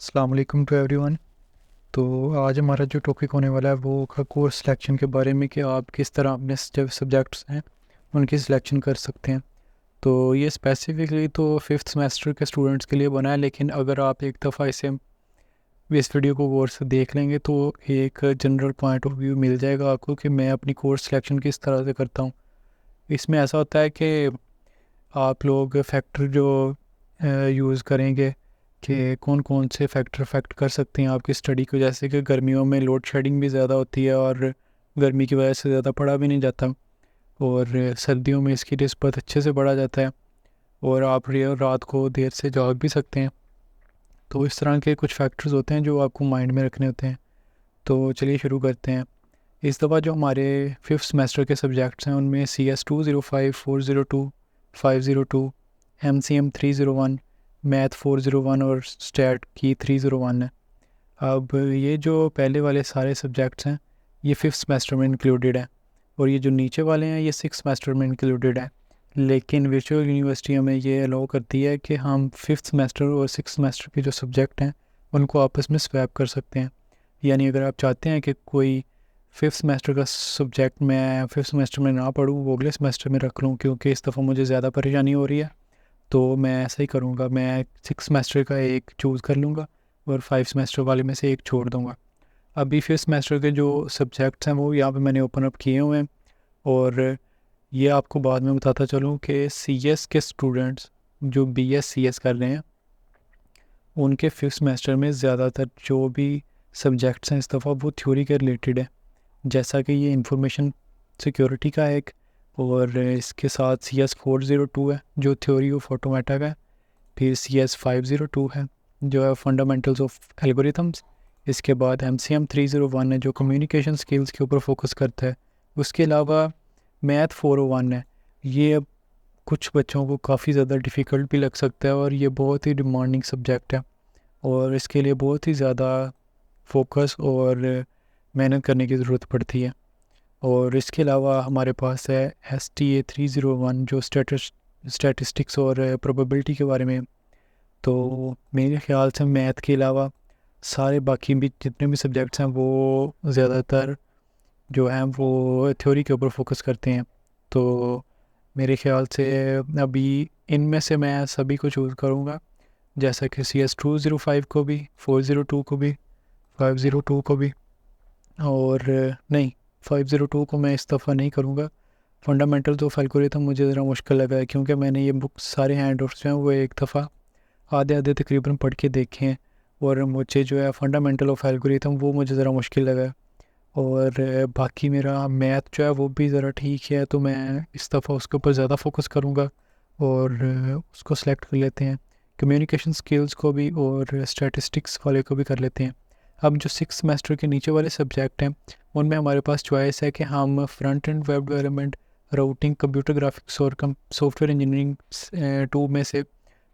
अस्सलाम वालेकुम to everyone. तो आज हमारा जो टॉपिक होने वाला है वो होगा कोर्स सिलेक्शन के बारे में कि आप किस तरह अपने जो सब्जेक्ट्स हैं उनकी सिलेक्शन कर सकते हैं। तो ये स्पेसिफिकली तो फिफ्थ सेमेस्टर के स्टूडेंट्स के लिए बना है, लेकिन अगर आप एक दफ़ा इस वीडियो को गौर से देख लेंगे तो एक जनरल पॉइंट ऑफ व्यू मिल जाएगा आपको कि मैं अपनी कोर्स सिलेक्शन किस तरह से करता हूँ। इसमें ऐसा होता है कि आप लोग फैक्टर जो यूज़ करेंगे कि कौन कौन से फैक्टर अफेक्ट कर सकते हैं आपकी स्टडी को, जैसे कि गर्मियों में लोड शेडिंग भी ज़्यादा होती है और गर्मी की वजह से ज़्यादा पढ़ा भी नहीं जाता, और सर्दियों में इसकी निस्बत अच्छे से पढ़ा जाता है और आप रात को देर से जाग भी सकते हैं। तो इस तरह के कुछ फैक्टर्स होते हैं जो आपको माइंड में रखने होते हैं। तो चलिए शुरू करते हैं। इस दफ़ा जो हमारे फिफ्थ सेमेस्टर के सब्जेक्ट्स हैं उनमें CS 205, 402, 502, MCM 301, मैथ 401 और स्टैट की 301 है। अब ये जो पहले वाले सारे सब्जेक्ट्स हैं ये फिफ्थ सेमेस्टर में इंक्लूडेड है, और ये जो नीचे वाले हैं ये सिक्स सेमेस्टर में इंक्लूडेड है। लेकिन वर्चुअल यूनिवर्सिटी हमें ये अलाउ करती है कि हम फिफ्थ सेमेस्टर और सिक्स सेमेस्टर के जो सब्जेक्ट हैं उनको आपस में स्वैप कर सकते हैं। यानी अगर आप चाहते हैं कि कोई फिफ्थ सेमेस्टर का सब्जेक्ट मैं फिफ्थ सेमेस्टर में ना पढ़ूँ, वो अगले सेमेस्टर में रख लूँ क्योंकि इस दफ़ा मुझे ज़्यादा परेशानी हो रही है, तो मैं ऐसा ही करूँगा। मैं सिक्स सेमेस्टर का एक चूज़ कर लूँगा और फाइव सेमेस्टर वाले में से एक छोड़ दूँगा। अभी फिफ्थ सेमेस्टर के जो सब्जेक्ट्स हैं वो यहाँ पे मैंने ओपन अप किए हुए हैं, और ये आपको बाद में बताता चलूँ कि CS के स्टूडेंट्स जो BS CS कर रहे हैं उनके फिफ्थ सेमेस्टर में ज़्यादातर जो भी सब्जेक्ट्स हैं इस दफ़ा वो थ्योरी के रिलेटेड है, जैसा कि ये इंफॉर्मेशन सिक्योरिटी का एक, और इसके साथ CS 402 है जो थ्योरी ऑफ ऑटोमेटा का है। फिर CS 502 है जो है फंडामेंटल्स ऑफ एल्गोरिथम्स। इसके बाद MCM 301 है जो कम्युनिकेशन स्किल्स के ऊपर फोकस करता है। उसके अलावा मैथ 401 है। ये अब कुछ बच्चों को काफ़ी ज़्यादा डिफ़िकल्ट भी लग सकता है और ये बहुत ही डिमांडिंग सब्जेक्ट है, और इसके लिए बहुत ही ज़्यादा फोकस और मेहनत करने की ज़रूरत पड़ती है। और इसके अलावा हमारे पास है STA 301 जो स्टैटिस्टिक्स और प्रोबेबिलिटी के बारे में। तो मेरे ख्याल से मैथ के अलावा सारे बाकी भी जितने भी सब्जेक्ट्स हैं वो ज़्यादातर जो हैं वो थ्योरी के ऊपर फोकस करते हैं। तो मेरे ख्याल से अभी इनमें से मैं सभी को चूज़ करूँगा, जैसा कि CS 205 को भी, 402 को भी, 502 को भी, और नहीं 502 को मैं इस दफ़ा नहीं करूँगा। फंडामेंटल्स ऑफ एल्गोरिथम मुझे ज़रा मुश्किल लगा है क्योंकि मैंने ये बुक सारे हैंड आउट्स हैं वो एक दफ़ा आधे आधे तकरीबन पढ़ के देखे हैं, और मुझे जो है फंडामेंटल ऑफ एल्गोरिथम वो मुझे ज़रा मुश्किल लगा है। और बाकी मेरा मैथ जो है वो भी ज़रा ठीक है, तो मैं इस दफ़ा उसके ऊपर ज़्यादा फोकस करूँगा और उसको सेलेक्ट कर लेते हैं। कम्युनिकेशन स्किल्स को भी और स्टैटिस्टिक्स वाले को भी कर लेते हैं। अब जो सिक्स सेमेस्टर के नीचे वाले सब्जेक्ट हैं उनमें हमारे पास चॉइस है कि हम front end web development, routing, computer graphics और सॉफ्टवेयर इंजीनियरिंग टू में से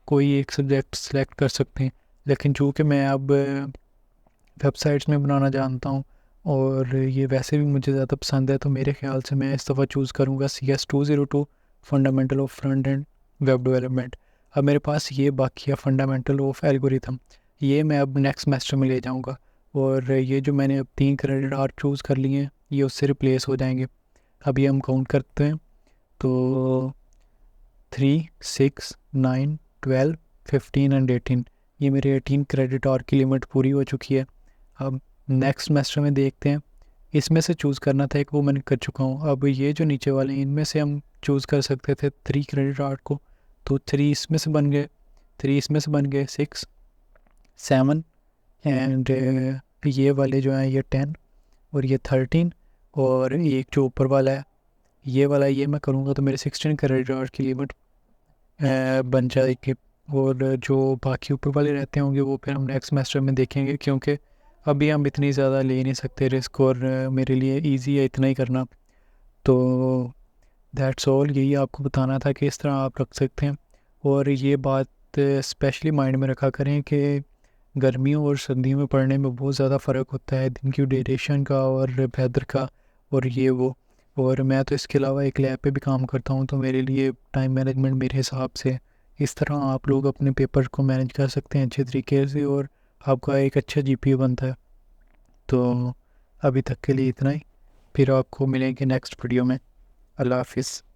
कोई एक सब्जेक्ट सेलेक्ट कर सकते हैं। लेकिन चूँकि मैं अब वेबसाइट्स में बनाना जानता हूँ और ये वैसे भी मुझे ज़्यादा पसंद है, तो मेरे ख्याल से मैं इस दफ़ा चूज़ करूँगा CS 202 fundamental of front end web development. अब मेरे पास ये बाकी है फंडामेंटल ऑफ एल्गोरिथम, ये मैं अब नेक्स्ट सेमेस्टर में ले जाऊँगा, और ये जो मैंने अब 3 क्रेडिट आर चूज़ कर लिए हैं ये उससे रिप्लेस हो जाएंगे। अभी हम काउंट करते हैं तो 3, 6, 9, 12, 15 एंड 18, ये मेरे 18 क्रेडिट आवर की लिमिट पूरी हो चुकी है। अब नेक्स्ट सेमेस्टर में देखते हैं, इसमें से चूज़ करना था एक, वो मैंने कर चुका हूँ। अब ये जो नीचे वाले हैं इनमें से हम चूज़ कर सकते थे 3 क्रेडिट आवर को, तो 3 इसमें से बन गए, 3 इसमें से बन गए, 6, 7 एंड ये वाले जो हैं ये 10 और ये 13, और एक जो ऊपर वाला है ये वाला, ये मैं करूँगा तो मेरे 16 क्रेडिट आवर की लिमिट बन जाएगी। और जो बाकी ऊपर वाले रहते होंगे वो फिर हम नेक्स्ट सेमेस्टर में देखेंगे, क्योंकि अभी हम इतनी ज़्यादा ले नहीं सकते रिस्क, और मेरे लिए इजी है इतना ही करना। तो दैट्स ऑल, यही आपको बताना था कि इस तरह आप रख सकते हैं। और ये बात स्पेशली माइंड में रखा करें कि गर्मियों और सर्दियों में पढ़ने में बहुत ज़्यादा फ़र्क होता है, दिन की ड्यूरेशन का और वेदर का और ये वो। और मैं तो इसके अलावा एक लैब पे भी काम करता हूँ, तो मेरे लिए टाइम मैनेजमेंट मेरे हिसाब से इस तरह आप लोग अपने पेपर को मैनेज कर सकते हैं अच्छे तरीके से, और आपका एक अच्छा जीपीयू बनता है। तो अभी तक के लिए इतना ही, फिर आपको मिलेंगे नेक्स्ट वीडियो में। अल्लाह हाफिज़।